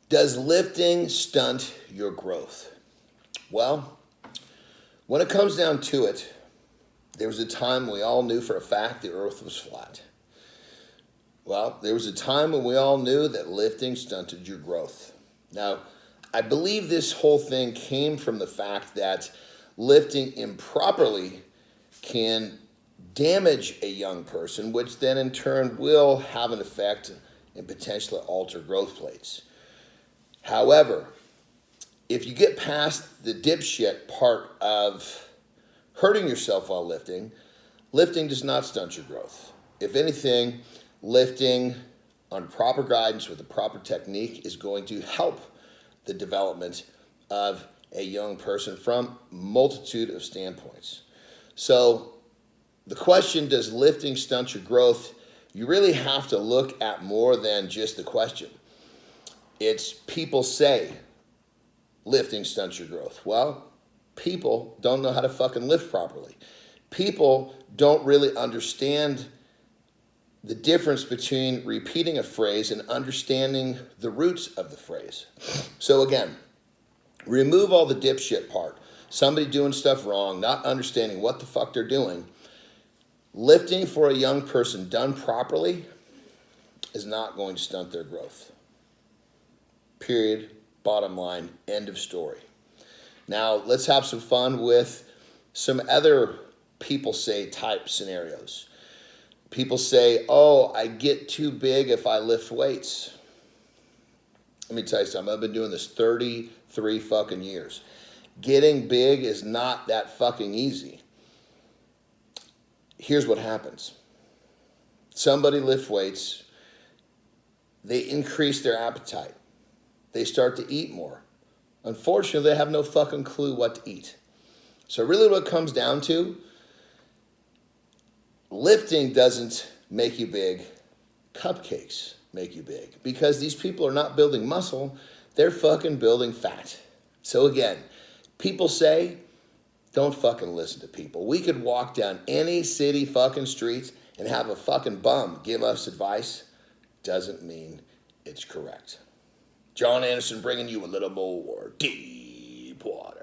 Does lifting stunt your growth? Well, when it comes down to it, there was a time we all knew for a fact the earth was flat. Well, there was a time when we all knew that lifting stunted your growth. Now, I believe this whole thing came from the fact that lifting improperly can damage a young person, which then in turn will have an effect and potentially alter growth plates. However, if you get past the dipshit part of hurting yourself while lifting, lifting does not stunt your growth. If anything, lifting on proper guidance with the proper technique is going to help the development of a young person from a multitude of standpoints. So the question, does lifting stunt your growth? You really have to look at more than just the question. It's people say lifting stunts your growth. Well, people don't know how to fucking lift properly. People don't really understand the difference between repeating a phrase and understanding the roots of the phrase. So again, remove all the dipshit part. Somebody doing stuff wrong, not understanding what the fuck they're doing. Lifting for a young person done properly is not going to stunt their growth. Period. Bottom line. End of story. Now, let's have some fun with some other people say type scenarios. People say, oh, I get too big if I lift weights. Let me tell you something. I've been doing this 33 fucking years. Getting big is not that fucking easy. Here's what happens. Somebody lifts weights. They increase their appetite. They start to eat more. Unfortunately, they have no fucking clue what to eat. So really what it comes down to, lifting doesn't make you big. Cupcakes make you big. Because these people are not building muscle, they're fucking building fat. So again, people say, don't fucking listen to people. We could walk down any city fucking streets and have a fucking bum give us advice. Doesn't mean it's correct. John Andersen bringing you a little more deep water.